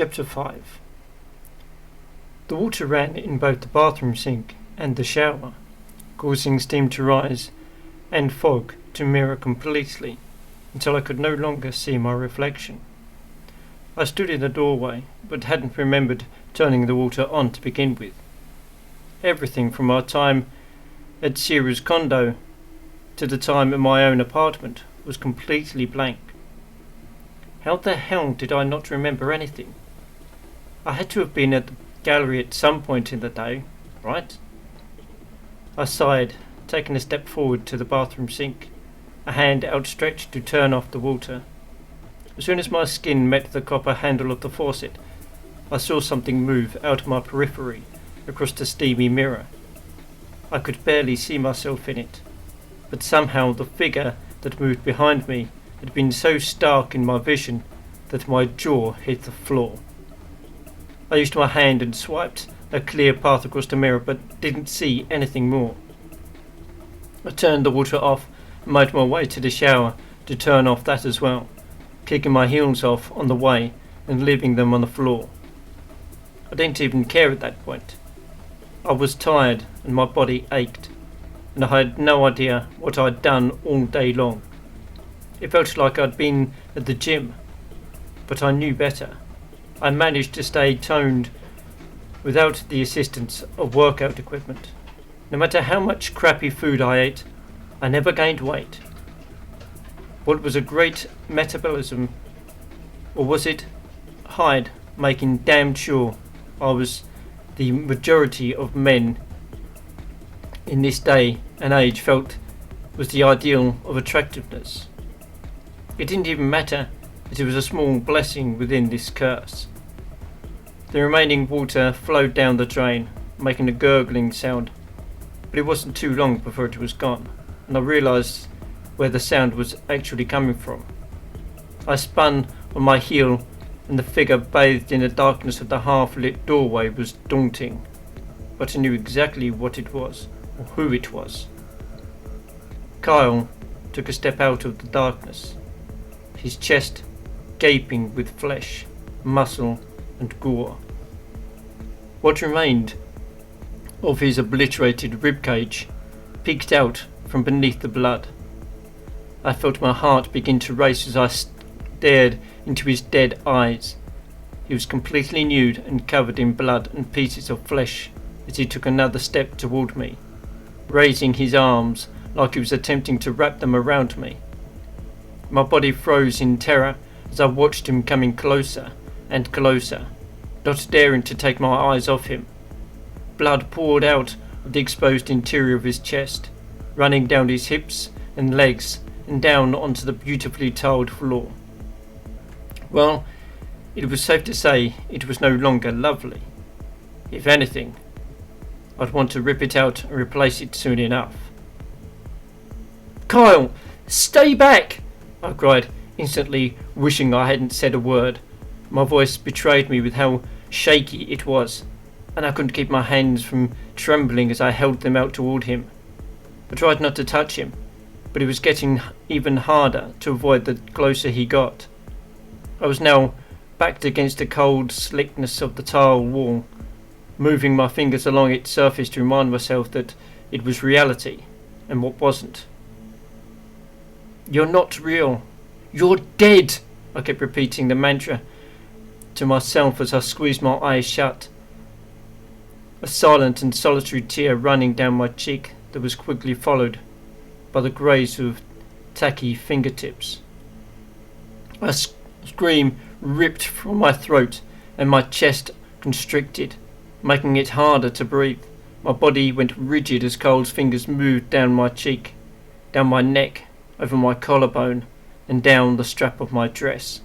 Chapter 5. The water ran in both the bathroom sink and the shower, causing steam to rise and fog to mirror completely until I could no longer see my reflection. I stood in the doorway, but hadn't remembered turning the water on to begin with. Everything from our time at Cyril's condo to the time in my own apartment was completely blank. How the hell did I not remember anything? I had to have been at the gallery at some point in the day, right? I sighed, taking a step forward to the bathroom sink, a hand outstretched to turn off the water. As soon as my skin met the copper handle of the faucet, I saw something move out of my periphery across the steamy mirror. I could barely see myself in it, but somehow the figure that moved behind me had been so stark in my vision that my jaw hit the floor. I used my hand and swiped a clear path across the mirror, but didn't see anything more. I turned the water off and made my way to the shower to turn off that as well, kicking my heels off on the way and leaving them on the floor. I didn't even care at that point. I was tired and my body ached, and I had no idea what I'd done all day long. It felt like I'd been at the gym, but I knew better. I managed to stay toned without the assistance of workout equipment. No matter how much crappy food I ate, I never gained weight. What was a great metabolism, or was it Hyde making damn sure I was the majority of men in this day and age felt was the ideal of attractiveness? It didn't even matter that it was a small blessing within this curse. The remaining water flowed down the drain, making a gurgling sound, but it wasn't too long before it was gone, and I realised where the sound was actually coming from. I spun on my heel, and the figure bathed in the darkness of the half-lit doorway was daunting, but I knew exactly what it was, or who it was. Kyle took a step out of the darkness, his chest gaping with flesh, muscle and gore. What remained of his obliterated ribcage peeked out from beneath the blood. I felt my heart begin to race as I stared into his dead eyes. He was completely nude and covered in blood and pieces of flesh as he took another step toward me, raising his arms like he was attempting to wrap them around me. My body froze in terror as I watched him coming closer and closer, not daring to take my eyes off him. Blood poured out of the exposed interior of his chest, running down his hips and legs and down onto the beautifully tiled floor. Well, it was safe to say it was no longer lovely. If anything, I'd want to rip it out and replace it soon enough. "Kyle, stay back!" I cried, instantly wishing I hadn't said a word. My voice betrayed me with how shaky it was, and I couldn't keep my hands from trembling as I held them out toward him. I tried not to touch him, but it was getting even harder to avoid the closer he got. I was now backed against the cold slickness of the tile wall, moving my fingers along its surface to remind myself that it was reality and what wasn't. "You're not real. You're dead," I kept repeating the mantra to myself as I squeezed my eyes shut, a silent and solitary tear running down my cheek that was quickly followed by the graze of tacky fingertips. A scream ripped from my throat and my chest constricted, making it harder to breathe. My body went rigid as Cole's fingers moved down my cheek, down my neck, over my collarbone, and down the strap of my dress.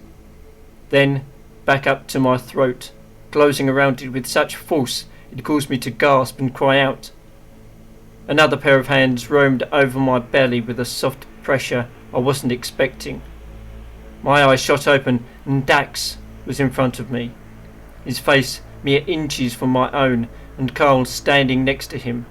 Then back up to my throat, closing around it with such force it caused me to gasp and cry out. Another pair of hands roamed over my belly with a soft pressure I wasn't expecting. My eyes shot open and Dax was in front of me, his face mere inches from my own, and Carl standing next to him.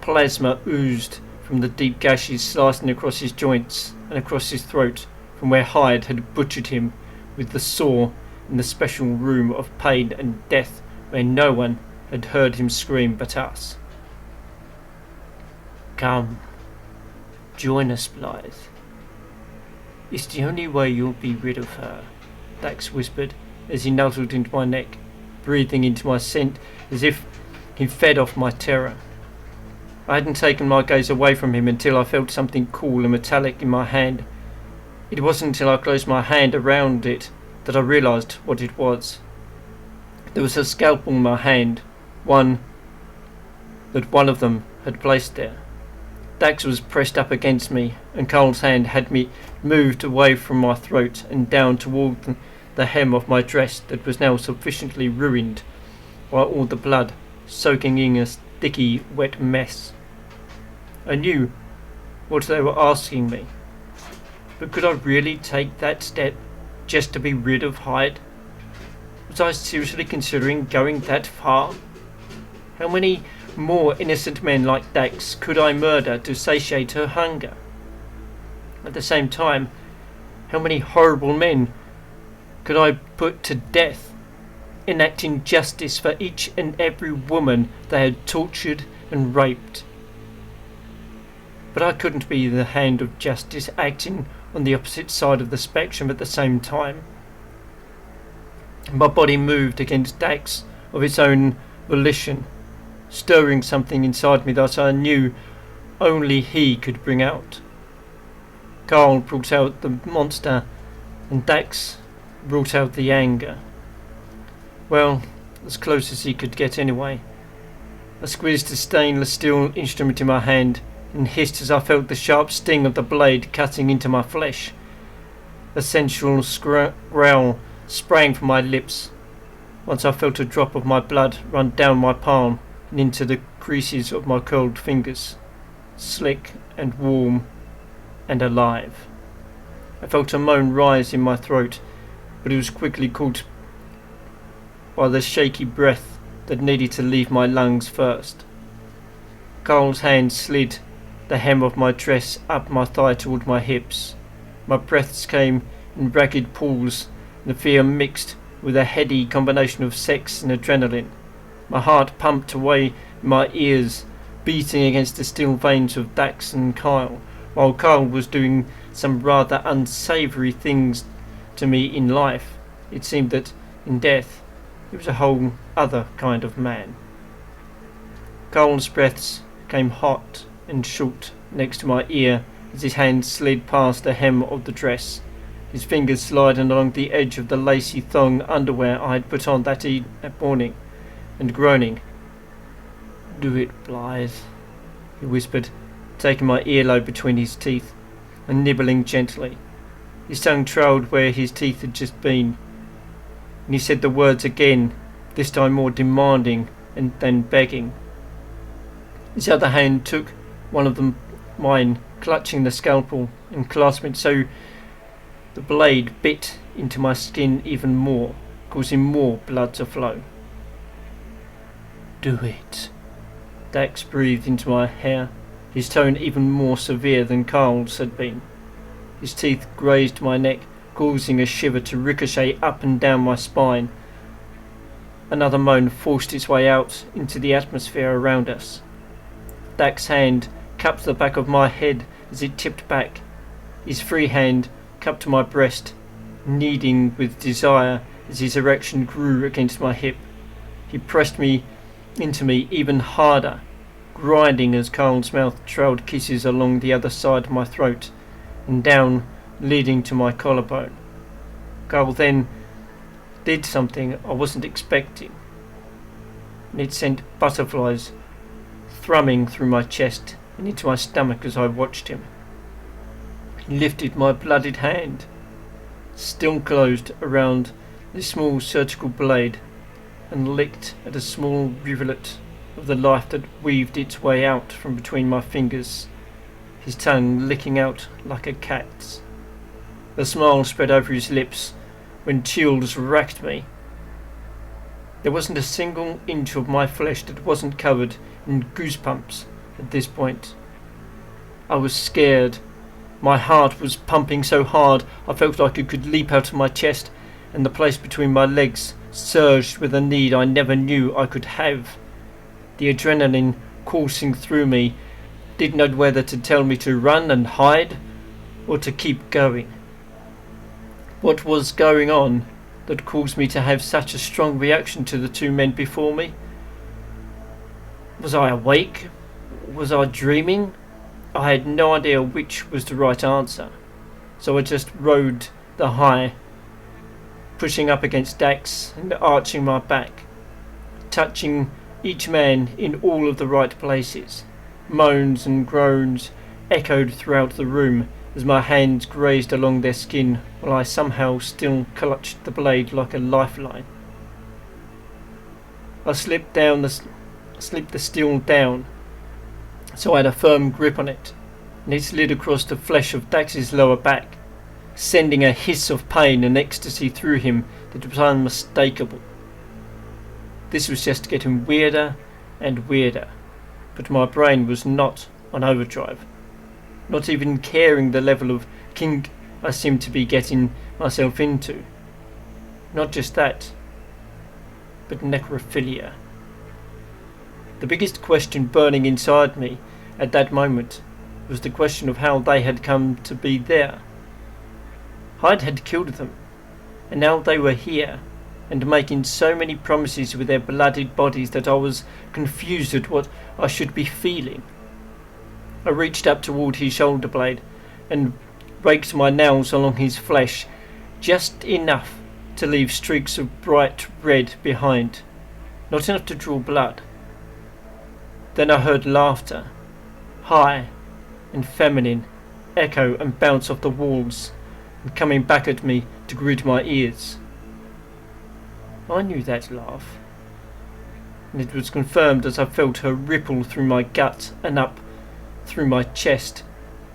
Plasma oozed from the deep gashes slicing across his joints and across his throat from where Hyde had butchered him with the saw in the special room of pain and death where no one had heard him scream but us. "Come, join us, Blythe. It's the only way you'll be rid of her," Dax whispered as he nuzzled into my neck, breathing into my scent as if he fed off my terror. I hadn't taken my gaze away from him until I felt something cool and metallic in my hand. It wasn't until I closed my hand around it that I realised what it was. There was a scalpel in my hand, one of them had placed there. Dax was pressed up against me, and Carl's hand had me moved away from my throat and down toward the hem of my dress that was now sufficiently ruined by all the blood soaking in a sticky, wet mess. I knew what they were asking me, but could I really take that step just to be rid of Hyde? Was I seriously considering going that far? How many more innocent men like Dax could I murder to satiate her hunger? At the same time, how many horrible men could I put to death, enacting justice for each and every woman they had tortured and raped? But I couldn't be the hand of justice acting on the opposite side of the spectrum at the same time. My body moved against Dax of its own volition, stirring something inside me that I knew only he could bring out. Carl brought out the monster, and Dax brought out the anger. Well, as close as he could get anyway. I squeezed the stainless steel instrument in my hand and hissed as I felt the sharp sting of the blade cutting into my flesh. A sensual growl sprang from my lips once I felt a drop of my blood run down my palm and into the creases of my curled fingers, slick and warm and alive. I felt a moan rise in my throat, but it was quickly caught by the shaky breath that needed to leave my lungs first. Carl's hand slid the hem of my dress up my thigh toward my hips. My breaths came in ragged pulls, and the fear mixed with a heady combination of sex and adrenaline. My heart pumped away in my ears, beating against the steel veins of Dax and Kyle, while Kyle was doing some rather unsavoury things to me in life. It seemed that in death he was a whole other kind of man. Kyle's breaths came hot and short next to my ear as his hand slid past the hem of the dress, his fingers sliding along the edge of the lacy thong underwear I had put on that morning, and groaning. "Do it, Blythe," he whispered, taking my earlobe between his teeth and nibbling gently. His tongue trailed where his teeth had just been, and he said the words again, this time more demanding than begging. His other hand took one of mine, clutching the scalpel and clasping it so the blade bit into my skin even more, causing more blood to flow. "Do it," Dax breathed into my hair, his tone even more severe than Carl's had been. His teeth grazed my neck, causing a shiver to ricochet up and down my spine. Another moan forced its way out into the atmosphere around us. Dax's hand cupped the back of my head as it tipped back. His free hand cupped my breast, kneading with desire as his erection grew against my hip. He pressed me into me even harder, grinding as Carl's mouth trailed kisses along the other side of my throat and down, leading to my collarbone. Carl then did something I wasn't expecting, and it sent butterflies thrumming through my chest and into my stomach as I watched him. He lifted my blooded hand, still closed around the small surgical blade, and licked at a small rivulet of the life that weaved its way out from between my fingers, his tongue licking out like a cat's. The smile spread over his lips when chills racked me. There wasn't a single inch of my flesh that wasn't covered in goosebumps at this point. I was scared. My heart was pumping so hard I felt like it could leap out of my chest, and the place between my legs surged with a need I never knew I could have. The adrenaline coursing through me didn't know whether to tell me to run and hide or to keep going. What was going on that caused me to have such a strong reaction to the two men before me? Was I awake? Was I dreaming? I had no idea which was the right answer, so I just rode the high, pushing up against Dax and arching my back, touching each man in all of the right places. Moans and groans echoed throughout the room as my hands grazed along their skin while I somehow still clutched the blade like a lifeline. I slipped the steel down so I had a firm grip on it, and it slid across the flesh of Dax's lower back, sending a hiss of pain and ecstasy through him that was unmistakable. This was just getting weirder and weirder, but my brain was not on overdrive, not even caring the level of kink I seemed to be getting myself into. Not just that, but necrophilia. The biggest question burning inside me at that moment was the question of how they had come to be there. Hyde had killed them, and now they were here, and making so many promises with their bloodied bodies that I was confused at what I should be feeling. I reached up toward his shoulder blade and raked my nails along his flesh, just enough to leave streaks of bright red behind, not enough to draw blood. Then I heard laughter, high and feminine, echo and bounce off the walls, and coming back at me to grit my ears. I knew that laugh, and it was confirmed as I felt her ripple through my gut and up through my chest,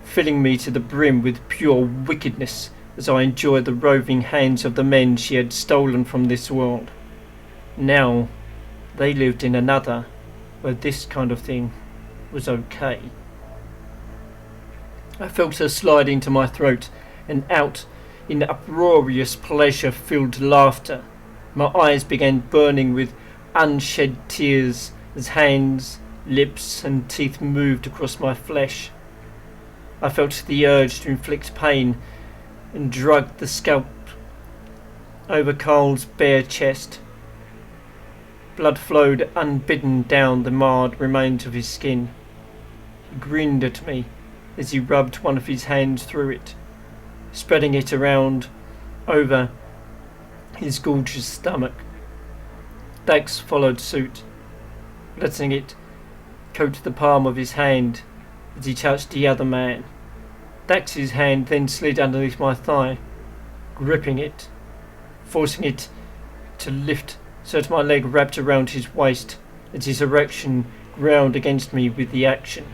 filling me to the brim with pure wickedness as I enjoyed the roving hands of the men she had stolen from this world. Now they lived in another, where this kind of thing was okay. I felt her slide into my throat and out in uproarious pleasure-filled laughter. My eyes began burning with unshed tears as hands, lips and teeth moved across my flesh. I felt the urge to inflict pain and dragged the scalp over Carl's bare chest. Blood flowed unbidden down the marred remains of his skin. He grinned at me as he rubbed one of his hands through it, spreading it around over his gorgeous stomach. Dax followed suit, letting it coat the palm of his hand as he touched the other man. Dax's hand then slid underneath my thigh, gripping it, forcing it to lift so that my leg wrapped around his waist as his erection ground against me with the action.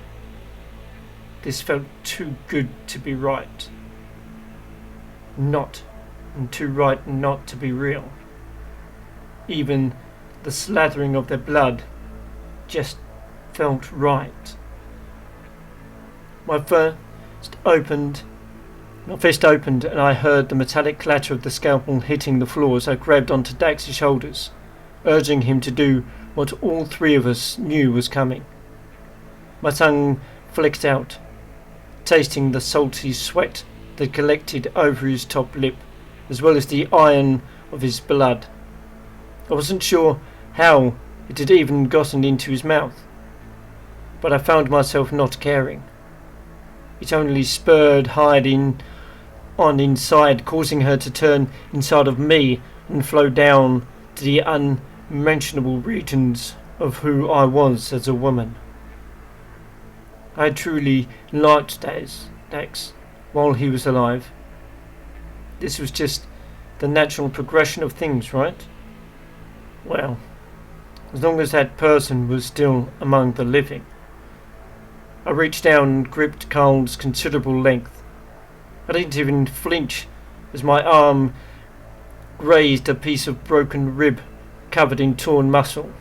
This felt too good to be right. Not, and too right not to be real. Even the slathering of their blood just felt right. My fist opened and I heard the metallic clatter of the scalpel hitting the floor as I grabbed onto Dax's shoulders, urging him to do what all three of us knew was coming. My tongue flicked out, tasting the salty sweat that collected over his top lip, as well as the iron of his blood. I wasn't sure how it had even gotten into his mouth, but I found myself not caring. It only spurred Hyde on inside, causing her to turn inside of me and flow down to the unmentionable regions of who I was as a woman. I had truly liked Dax while he was alive. This was just the natural progression of things, right? Well, as long as that person was still among the living. I reached down and gripped Carl's considerable length. I didn't even flinch as my arm grazed a piece of broken rib covered in torn muscle.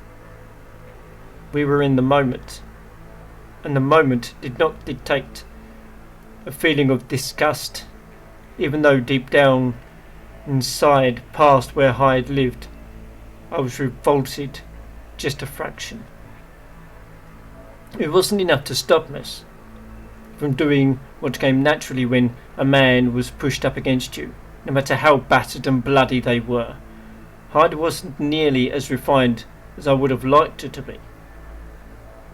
We were in the moment, and the moment did not dictate a feeling of disgust, even though deep down inside past where Hyde lived. I was revolted just a fraction. It wasn't enough to stop us from doing what came naturally when a man was pushed up against you, no matter how battered and bloody they were. Hyde wasn't nearly as refined as I would have liked it to be.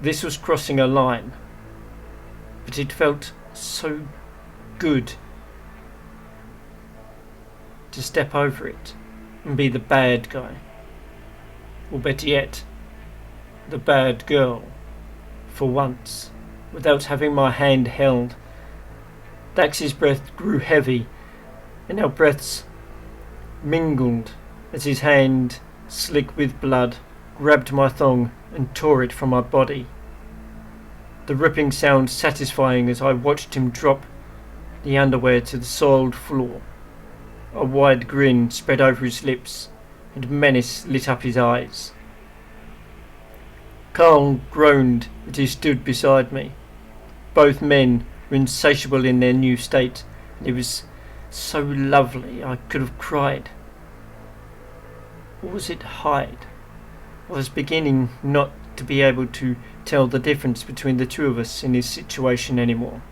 This was crossing a line, but it felt so good to step over it and be the bad guy, or better yet, the bad girl, for once, without having my hand held. Dax's breath grew heavy, and our breaths mingled as his hand, slick with blood, grabbed my thong and tore it from my body. The ripping sound satisfying as I watched him drop the underwear to the soiled floor. A wide grin spread over his lips, and menace lit up his eyes. Carl groaned as he stood beside me. Both men were insatiable in their new state, and it was so lovely I could have cried. Or was it Hyde? I was beginning not to be able to tell the difference between the two of us in his situation anymore.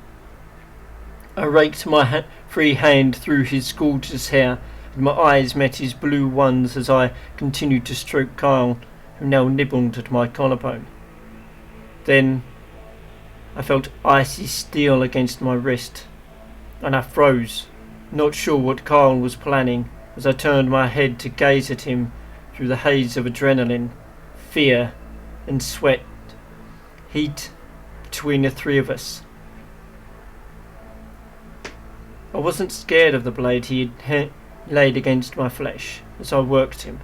I raked my free hand through his gorgeous hair, and my eyes met his blue ones as I continued to stroke Kyle, who now nibbled at my collarbone. Then I felt icy steel against my wrist, and I froze, not sure what Kyle was planning, as I turned my head to gaze at him through the haze of adrenaline, fear, and sweat, heat between the three of us. I wasn't scared of the blade he had laid against my flesh as I worked him.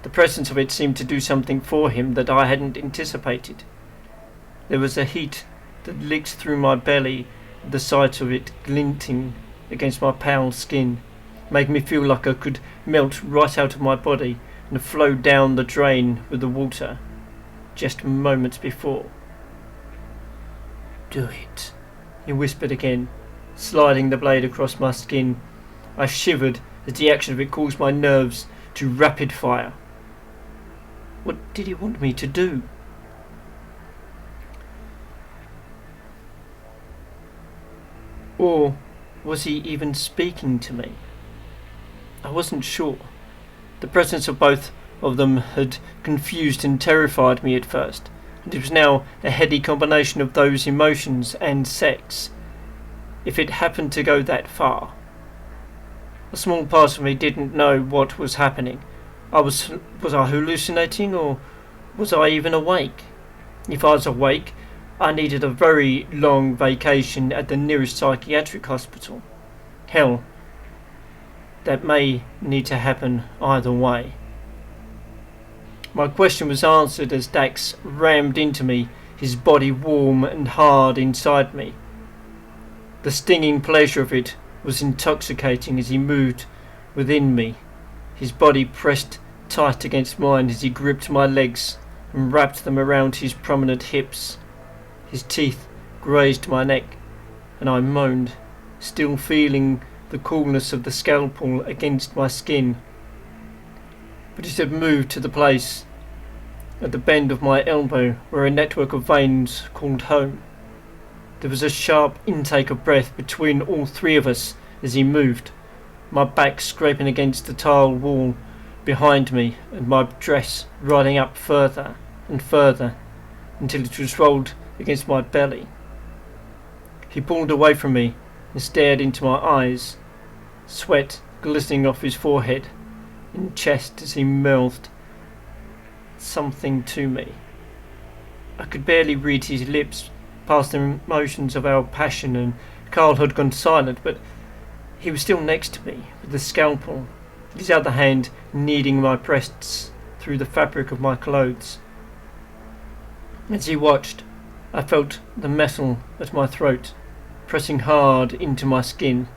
The presence of it seemed to do something for him that I hadn't anticipated. There was a heat that licked through my belly, the sight of it glinting against my pale skin made me feel like I could melt right out of my body and flow down the drain with the water just moments before. "Do it," he whispered again, sliding the blade across my skin. I shivered as the action of it caused my nerves to rapid fire. What did he want me to do? Or was he even speaking to me? I wasn't sure. The presence of both of them had confused and terrified me at first, and it was now a heady combination of those emotions and sex. If it happened to go that far. A small part of me didn't know what was happening. Was I hallucinating, or was I even awake? If I was awake, I needed a very long vacation at the nearest psychiatric hospital. Hell, that may need to happen either way. My question was answered as Dax rammed into me, his body warm and hard inside me. The stinging pleasure of it was intoxicating as he moved within me, his body pressed tight against mine as he gripped my legs and wrapped them around his prominent hips. His teeth grazed my neck, and I moaned, still feeling the coolness of the scalpel against my skin. But it had moved to the place at the bend of my elbow where a network of veins called home. There was a sharp intake of breath between all three of us as he moved, my back scraping against the tile wall behind me and my dress riding up further and further until it was rolled against my belly. He pulled away from me and stared into my eyes, sweat glistening off his forehead and chest as he mouthed something to me. I could barely read his lips past the emotions of our passion, and Carl had gone silent, but he was still next to me with the scalpel, his other hand kneading my breasts through the fabric of my clothes. As he watched, I felt the metal at my throat pressing hard into my skin.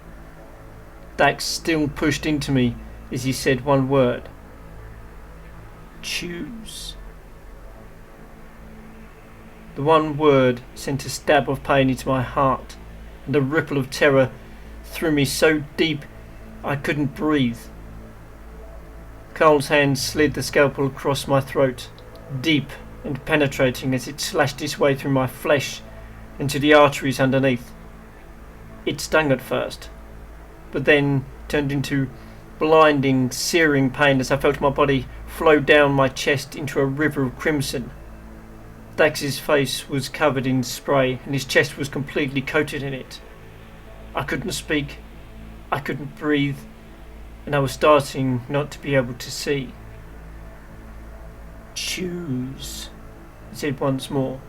Dax still pushed into me as he said one word: "Choose." The one word sent a stab of pain into my heart, and a ripple of terror threw me so deep I couldn't breathe. Carl's hand slid the scalpel across my throat, deep and penetrating as it slashed its way through my flesh into the arteries underneath. It stung at first, but then turned into blinding, searing pain as I felt my body flow down my chest into a river of crimson. Dax's face was covered in spray and his chest was completely coated in it. I couldn't speak, I couldn't breathe, and I was starting not to be able to see. "Choose," he said once more.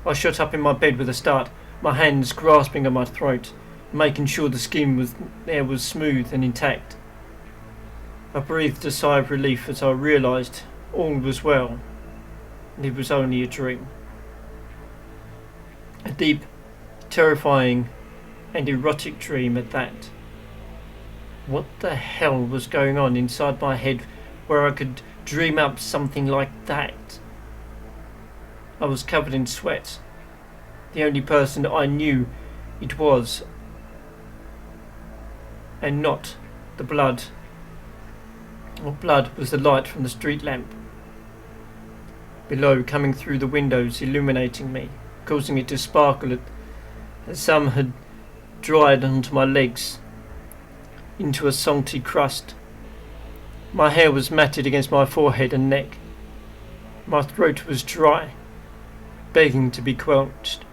I shot up in my bed with a start, my hands grasping at my throat, making sure the skin was smooth and intact. I breathed a sigh of relief as I realised all was well, and it was only a dream. A deep, terrifying, and erotic dream at that. What the hell was going on inside my head where I could dream up something like that? I was covered in sweat. The only person I knew it was, and not the blood. Or blood was the light from the street lamp below, coming through the windows, illuminating me, causing it to sparkle as some had dried onto my legs into a salty crust. My hair was matted against my forehead and neck. My throat was dry, begging to be quenched.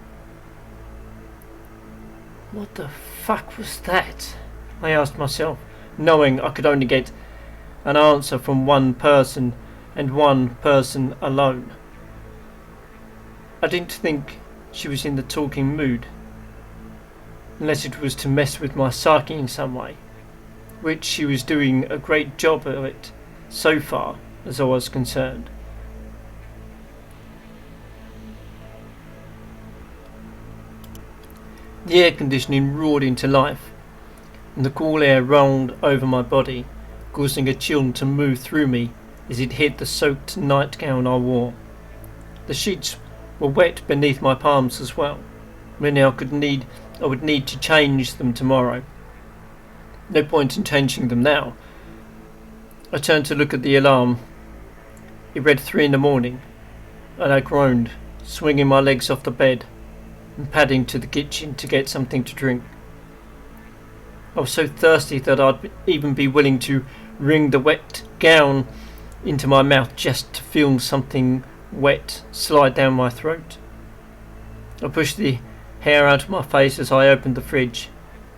What the fuck was that? I asked myself, knowing I could only get an answer from one person and one person alone. I didn't think she was in the talking mood, unless it was to mess with my psyche in some way, which she was doing a great job of it so far as I was concerned. The air conditioning roared into life, and the cool air rolled over my body, causing a chill to move through me as it hit the soaked nightgown I wore. The sheets were wet beneath my palms as well, meaning I would need to change them tomorrow. No point in changing them now. I turned to look at the alarm. It read 3 a.m, and I groaned, swinging my legs off the bed and padding to the kitchen to get something to drink. I was so thirsty that I'd even be willing to wring the wet gown into my mouth just to feel something wet slide down my throat. I pushed the hair out of my face as I opened the fridge,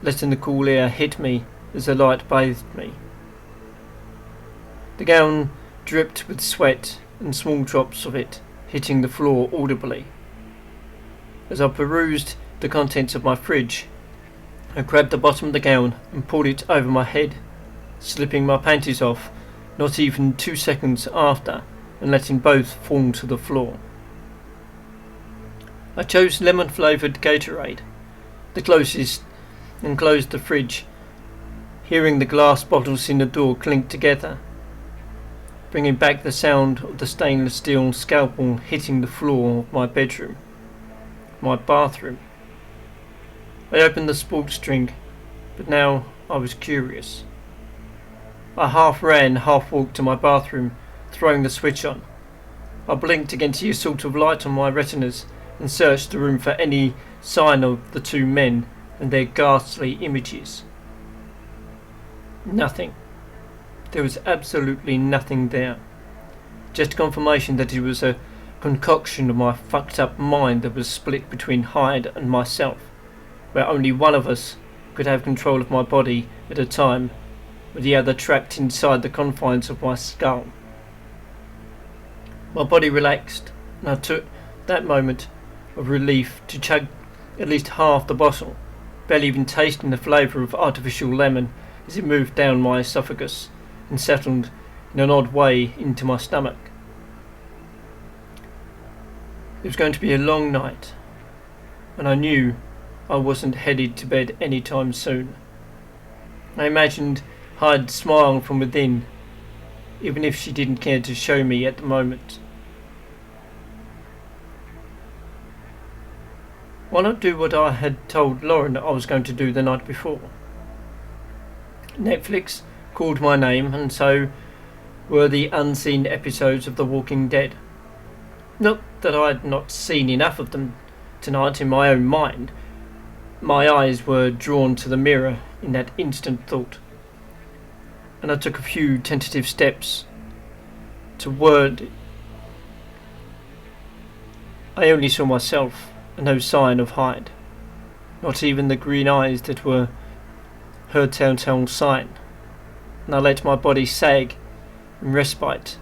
letting the cool air hit me as the light bathed me. The gown dripped with sweat and small drops of it hitting the floor audibly. As I perused the contents of my fridge, I grabbed the bottom of the gown and pulled it over my head, slipping my panties off not even 2 seconds after and letting both fall to the floor. I chose lemon-flavoured Gatorade, the closest, and closed the fridge, hearing the glass bottles in the door clink together, bringing back the sound of the stainless steel scalpel hitting the floor of my bedroom. My bathroom. I opened the sports drink, but now I was curious. I half ran, half walked to my bathroom, throwing the switch on. I blinked against the assault of light on my retinas and searched the room for any sign of the 2 men and their ghastly images. Nothing. There was absolutely nothing there. Just confirmation that it was a concoction of my fucked up mind that was split between Hyde and myself, where only one of us could have control of my body at a time, with the other trapped inside the confines of my skull. My body relaxed, and I took that moment of relief to chug at least half the bottle, barely even tasting the flavour of artificial lemon as it moved down my esophagus and settled in an odd way into my stomach. It was going to be a long night, and I knew I wasn't headed to bed any time soon. I imagined Hyde smile from within, even if she didn't care to show me at the moment. Why not do what I had told Lauren I was going to do the night before? Netflix, called my name, and so were the unseen episodes of The Walking Dead. Not that I had not seen enough of them tonight in my own mind. My eyes were drawn to the mirror in that instant thought, and I took a few tentative steps toward it. I only saw myself, and no sign of Hyde, not even the green eyes that were her telltale sign, and I let my body sag in respite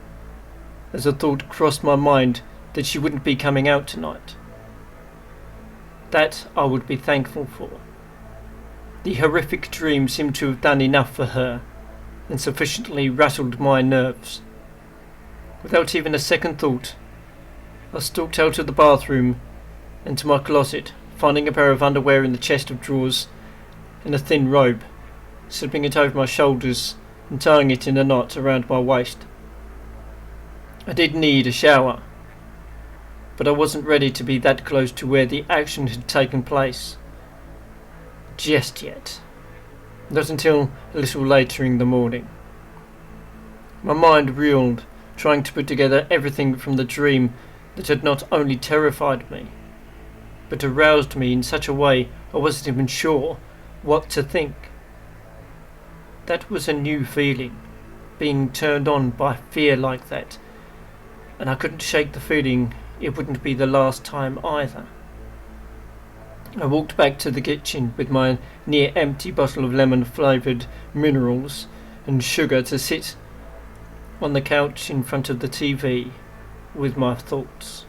as the thought crossed my mind that she wouldn't be coming out tonight. That I would be thankful for. The horrific dream seemed to have done enough for her and sufficiently rattled my nerves. Without even a second thought, I stalked out of the bathroom and to my closet, finding a pair of underwear in the chest of drawers and a thin robe, slipping it over my shoulders and tying it in a knot around my waist. I did need a shower, but I wasn't ready to be that close to where the action had taken place just yet. Not until a little later in the morning. My mind reeled, trying to put together everything from the dream that had not only terrified me, but aroused me in such a way I wasn't even sure what to think. That was a new feeling, being turned on by fear like that, and I couldn't shake the feeling it wouldn't be the last time either. I walked back to the kitchen with my near-empty bottle of lemon-flavoured minerals and sugar to sit on the couch in front of the TV with my thoughts.